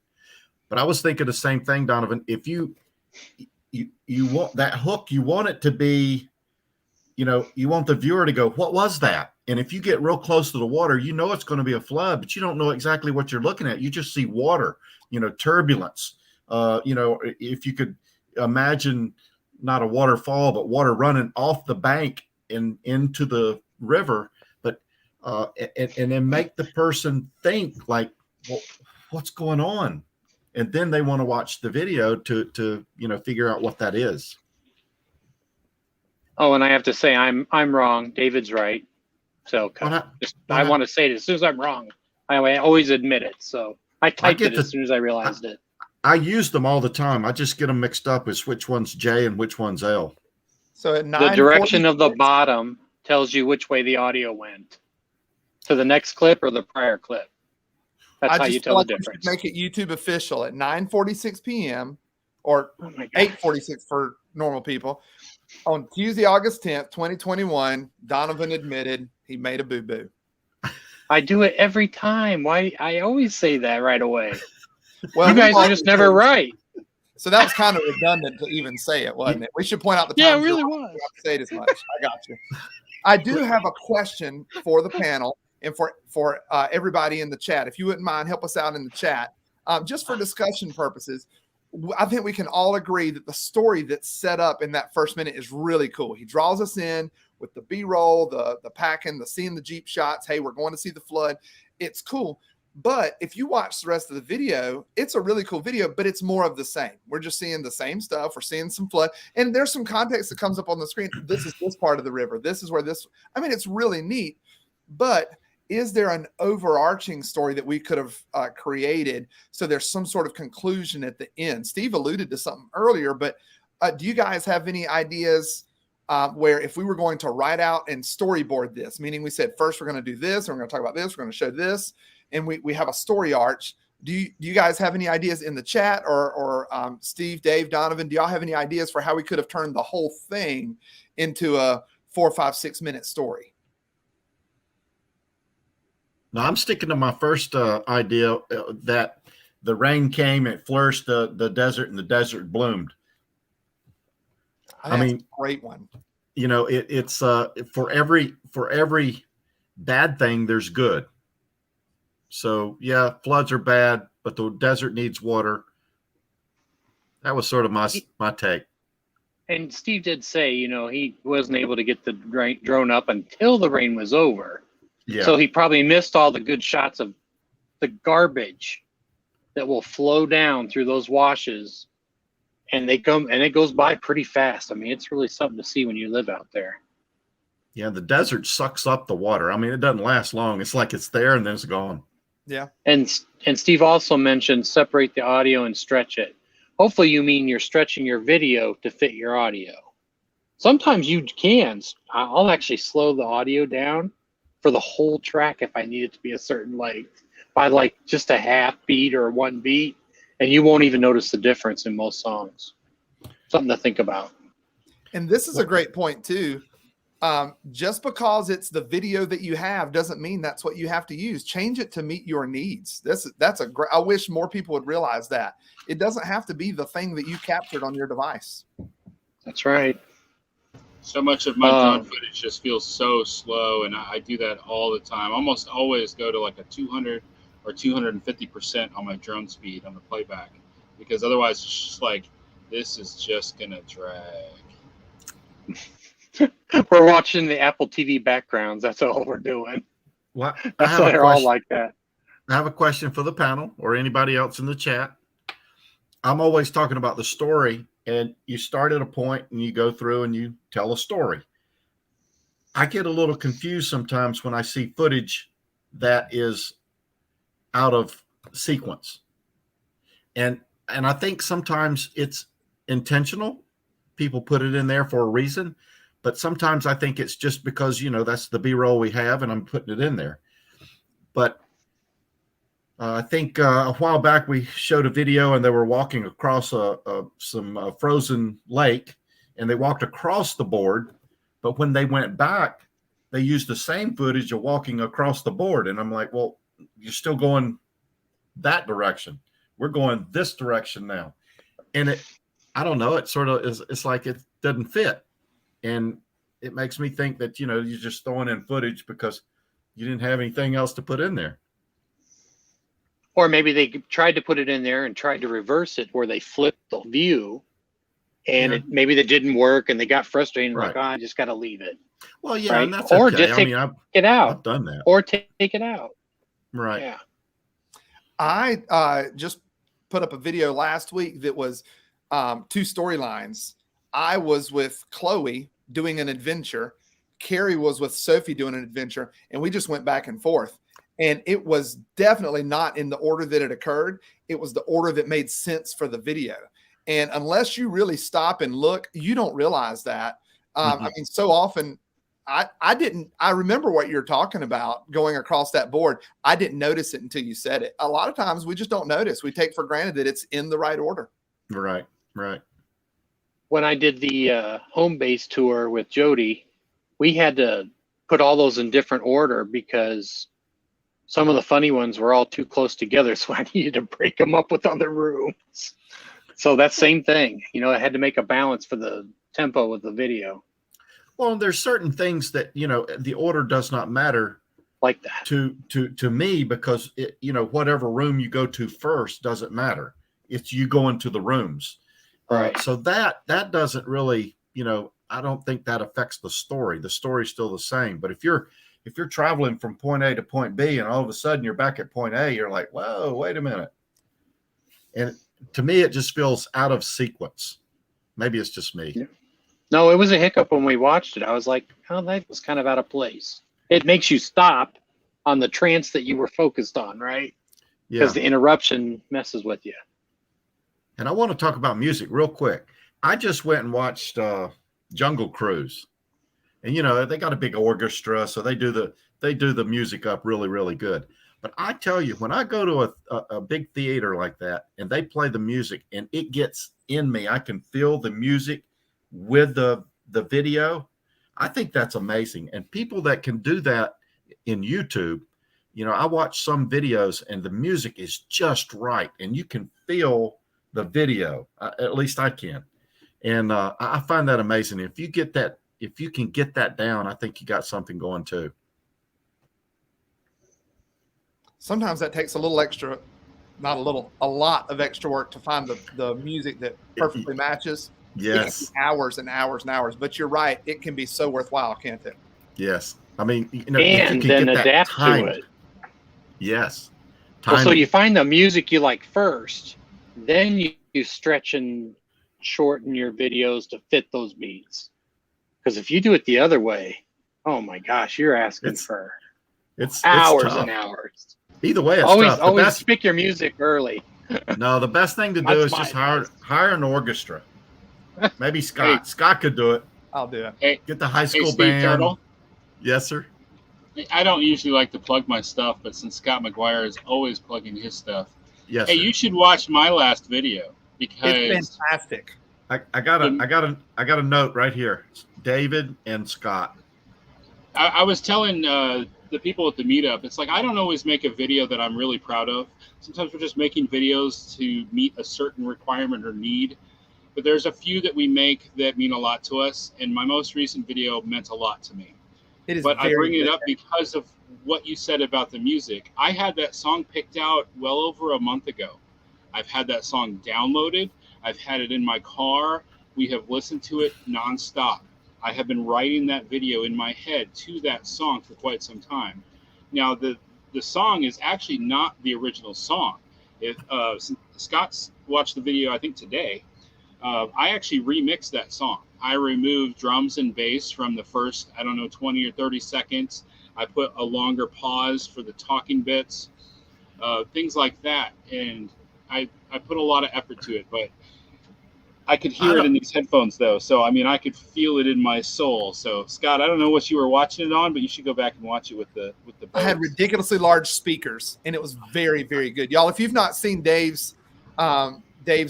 But I was thinking the same thing, Donovan. If you you want that hook, you want it to be, you want the viewer to go, what was that? And if you get real close to the water, it's going to be a flood, but you don't know exactly what you're looking at. You just see water, turbulence. If you could imagine not a waterfall, but water running off the bank and into the river, but and then make the person think like, well, what's going on? And then they want to watch the video to figure out what that is. Oh, and I have to say, I'm wrong. David's right. So I want to say it as soon as I'm wrong. I always admit it. So I typed it as soon as I realized it. I use them all the time. I just get them mixed up as which one's J and which one's L. So at the direction of the bottom tells you which way the audio went to the next clip or the prior clip. That's how you tell the difference. Make it YouTube official at 9:46 p.m. or 8:46 for normal people. On Tuesday, August 10th, 2021, Donovan admitted he made a boo-boo. I do it every time. Why? I always say that right away. Well, you guys are just never right. So that was kind of redundant to even say it, wasn't it? We should point out the time. Yeah, it really was. Say it as much. I got you. I do have a question for the panel and for everybody in the chat. If you wouldn't mind, help us out in the chat. Just for discussion purposes, I think we can all agree that the story that's set up in that first minute is really cool. He draws us in with the B-roll, the packing, the seeing the Jeep shots. Hey, we're going to see the flood. It's cool. But if you watch the rest of the video, it's a really cool video, but it's more of the same. We're just seeing the same stuff. We're seeing some flood. And there's some context that comes up on the screen. This is this part of the river. This is where this, it's really neat. But is there an overarching story that we could have created so there's some sort of conclusion at the end? Steve alluded to something earlier, but do you guys have any ideas where if we were going to write out and storyboard this, meaning we said, first we're going to do this, and we're going to talk about this, we're going to show this, and we have a story arch. Do you guys have any ideas in the chat or Steve, Dave, Donovan, do y'all have any ideas for how we could have turned the whole thing into a 4, 5, 6 minute story? Now I'm sticking to my first idea that the rain came, it flourished the desert, and the desert bloomed. I mean, that's a great one. It's for every bad thing, there's good. So yeah, floods are bad, but the desert needs water. That was sort of my take. And Steve did say, he wasn't able to get the drone up until the rain was over. Yeah. So he probably missed all the good shots of the garbage that will flow down through those washes, and it goes by pretty fast. It's really something to see when you live out there. Yeah, the desert sucks up the water. It doesn't last long. It's like it's there and then it's gone. Yeah. And Steve also mentioned separate the audio and stretch it. Hopefully you mean you're stretching your video to fit your audio. Sometimes you can. I'll actually slow the audio down for the whole track if I need it to be a certain length by like just a half beat or 1 beat, and you won't even notice the difference in most songs. Something to think about. And this is a great point too. Just because it's the video that you have doesn't mean that's what you have to use. Change it to meet your needs. That's a great. I wish more people would realize that it doesn't have to be the thing that you captured on your device. That's right. So much of my drone footage just feels so slow, and I do that all the time. Almost always go to like a 200 or 250% on my drone speed on the playback, because otherwise it's just like, this is just gonna drag. We're watching the Apple TV backgrounds. That's all we're doing. Well, that's why they're all like that. I have a question for the panel or anybody else in the chat. I'm always talking about the story, and you start at a point and you go through and you tell a story. I get a little confused sometimes when I see footage that is out of sequence. And I think sometimes it's intentional. People put it in there for a reason. But sometimes I think it's just because, that's the B-roll we have and I'm putting it in there. But I think a while back we showed a video and they were walking across some frozen lake, and they walked across the board. But when they went back, they used the same footage of walking across the board. And I'm like, well, you're still going that direction. We're going this direction now. And I don't know. It sort of is. It's like it doesn't fit, and it makes me think that you're just throwing in footage because you didn't have anything else to put in there. Or maybe they tried to put it in there and tried to reverse it, where they flipped the view, and maybe that didn't work, and they got frustrated, and like, I just got to leave it. Well, yeah, right? and that's or okay. just take it out. I've done that. Or take it out. Right. Yeah. I just put up a video last week that was 2 storylines. I was with Chloe doing an adventure. Carrie was with Sophie doing an adventure, and we just went back and forth. And it was definitely not in the order that it occurred. It was the order that made sense for the video. And unless you really stop and look, you don't realize that. I mean, so often I remember what you're talking about going across that board. I didn't notice it until you said it. A lot of times we just don't notice. We take for granted that it's in the right order. Right. Right. When I did the home base tour with Jody, we had to put all those in different order because some of the funny ones were all too close together. So I needed to break them up with other rooms. So that same thing, I had to make a balance for the tempo of the video. Well, there's certain things that, the order does not matter like that to me, because whatever room you go to first doesn't matter. It's you go into the rooms. Right. So that doesn't really, I don't think that affects the story. The story's still the same. But if you're traveling from point A to point B and all of a sudden you're back at point A, you're like, whoa, wait a minute. And to me, it just feels out of sequence. Maybe it's just me. Yeah. No, it was a hiccup when we watched it. I was like, oh, that was kind of out of place. It makes you stop on the trance that you were focused on, right? Because the interruption messes with you. And I want to talk about music real quick. I just went and watched Jungle Cruise. And, they got a big orchestra, so they do the music up really, really good. But I tell you, when I go to a big theater like that and they play the music and it gets in me, I can feel the music with the video. I think that's amazing. And people that can do that in YouTube, I watch some videos and the music is just right. And you can feel the video, at least I can. And I find that amazing. If you can get that down, I think you got something going too. Sometimes that takes a lot of extra work to find the music that perfectly matches. Yes. Hours and hours and hours. But you're right. It can be so worthwhile, can't it? Yes. I mean, and then adapt to it. Yes. Well, so you find the music you like first, then you stretch and shorten your videos to fit those beats. Because if you do it the other way, oh my gosh, you're asking for hours and hours. Either way, it's always pick your music early. No, the best thing to do is just hire an orchestra. Maybe Scott. Hey. Scott could do it. I'll do it. Hey, get the high school Steve band. Turtle. Yes, sir. I don't usually like to plug my stuff, but since Scott McGuire is always plugging his stuff, yes, hey, sir. you should watch my last video because it's fantastic. I got a note right here. David and Scott. I was telling the people at the meetup, it's like I don't always make a video that I'm really proud of. Sometimes we're just making videos to meet a certain requirement or need. But there's a few that we make that mean a lot to us, and my most recent video meant a lot to me. It is. But I bring it up because of what you said about the music. I had that song picked out well over a month ago. I've had that song downloaded. I've had it in my car. We have listened to it nonstop. I have been writing that video in my head to that song for quite some time. Now, the song is actually not the original song. Scott's watched the video, I think, today. I actually remixed that song. I removed drums and bass from the first, 20 or 30 seconds. I put a longer pause for the talking bits, things like that. And I put a lot of effort to it, but I could hear it in these headphones, though. So, I could feel it in my soul. So, Scott, I don't know what you were watching it on, but you should go back and watch it with the. I had ridiculously large speakers, and it was very, very good. Y'all, if you've not seen Dave's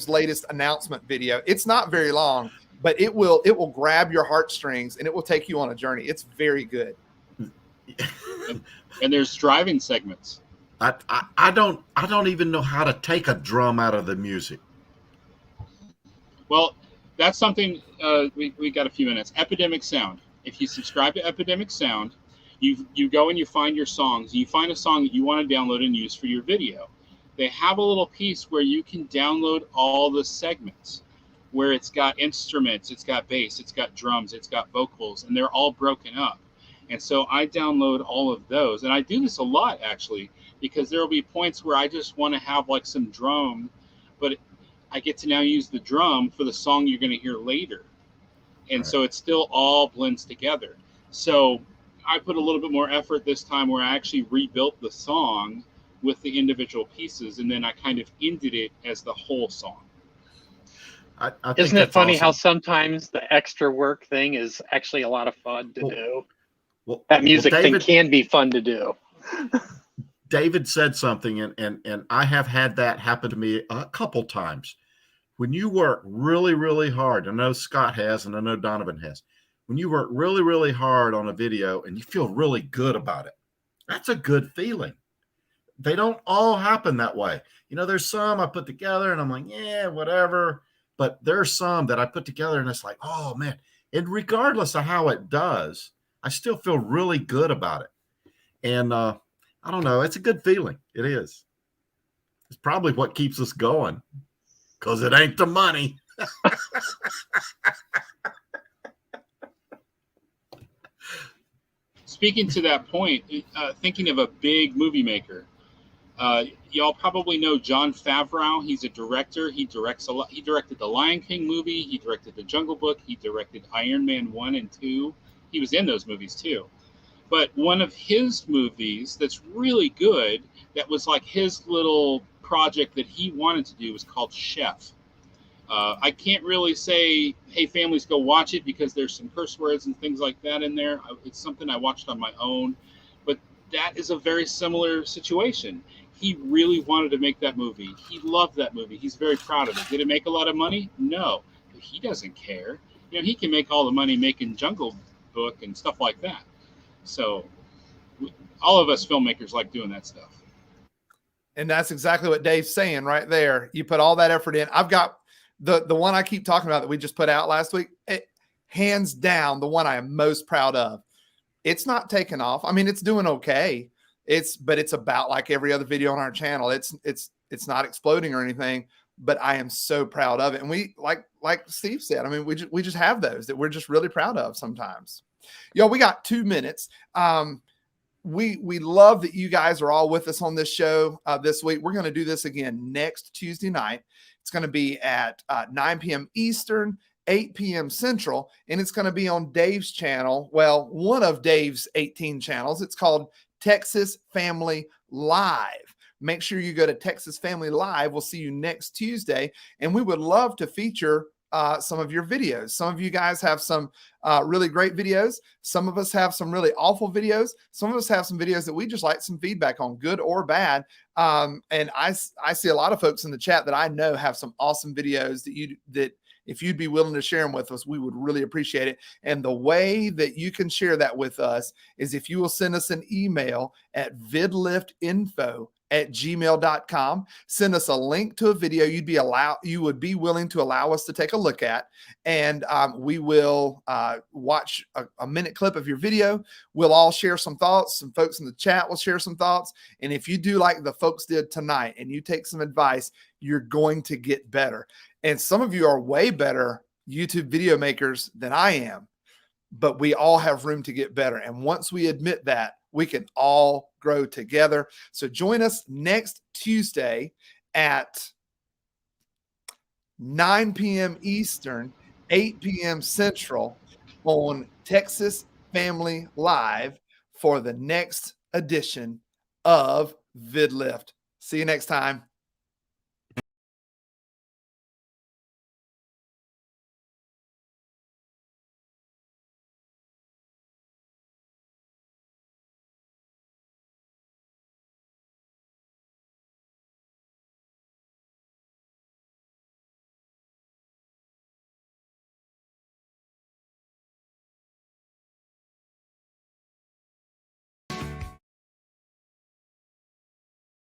latest announcement video, it's not very long, but it will grab your heartstrings and it will take you on a journey. It's very good. And there's driving segments. I don't even know how to take a drum out of the music. Well, that's something we got a few minutes. Epidemic Sound. If you subscribe to Epidemic Sound, you go and you find your songs. You find a song that you want to download and use for your video. They have a little piece where you can download all the segments, where it's got instruments, it's got bass, it's got drums, it's got vocals, and they're all broken up. And so I download all of those. And I do this a lot, actually, because there will be points where I just want to have like some drum, but I get to now use the drum for the song you're going to hear later. And so it still all blends together. So I put a little bit more effort this time where I actually rebuilt the song with the individual pieces, and then I kind of ended it as the whole song. I think Isn't it that's funny awesome. how sometimes the extra work thing is actually a lot of fun to do? Well, That music thing David, can be fun to do. David said something, and I have had that happen to me a couple times. When you work really, really hard, I know Scott has, and I know Donovan has, when you work really, really hard on a video and you feel really good about it, that's a good feeling. They don't all happen that way. You know, there's some I put together and I'm like, yeah, whatever. But there's some that I put together and it's like, oh man. And regardless of how it does, I still feel really good about it. And I don't know, it's a good feeling. It is. It's probably what keeps us going, because it ain't the money. Speaking to that point, thinking of a big movie maker, y'all probably know Jon Favreau. He's a director. He directs a lot. He directed the Lion King movie. He directed the Jungle Book. He directed Iron Man 1 and 2. He was in those movies too. But one of his movies that's really good, that was like his little project that he wanted to do, was called Chef. I can't really say, hey, families, go watch it, because there's some curse words and things like that in there. It's something I watched on my own. But that is a very similar situation. He really wanted to make that movie. He loved that movie. He's very proud of it. Did it make a lot of money? No. But he doesn't care. You know, he can make all the money making Jungle Book and stuff like that. So all of us filmmakers like doing that stuff. And that's exactly what Dave's saying right there. You put all that effort in. I've got the one I keep talking about that we just put out last week, hands down, the one I am most proud of. It's not taken off. I mean, it's doing okay. But it's about like every other video on our channel. It's not exploding or anything, but I am so proud of it. And we, like Steve said, I mean, we just have those that we're just really proud of sometimes. Yo, we got 2 minutes. We love that you guys are all with us on this show this week. We're going to do this again next Tuesday night. It's going to be at 9 p.m. Eastern, 8 p.m. Central, and it's going to be on Dave's channel. Well, one of Dave's 18 channels. It's called Texas Family Live. Make sure you go to Texas Family Live. We'll see you next Tuesday, and we would love to feature some of your videos. Some of you guys have some really great videos. Some of us have some really awful videos. Some of us have some videos that we just like some feedback on, good or bad. And I see a lot of folks in the chat that I know have some awesome videos that if you'd be willing to share them with us, we would really appreciate it. And the way that you can share that with us is if you will send us an email at vidliftinfo@gmail.com. Send us a link to a video you would be willing to allow us to take a look at. And we will watch a minute clip of your video. We'll all share some thoughts. Some folks in the chat will share some thoughts. And if you do like the folks did tonight and you take some advice, you're going to get better. And some of you are way better YouTube video makers than I am, but we all have room to get better. And once we admit that, we can all grow together. So join us next Tuesday at 9 p.m. Eastern, 8 p.m. Central on Texas Family Live for the next edition of VidLift. See you next time.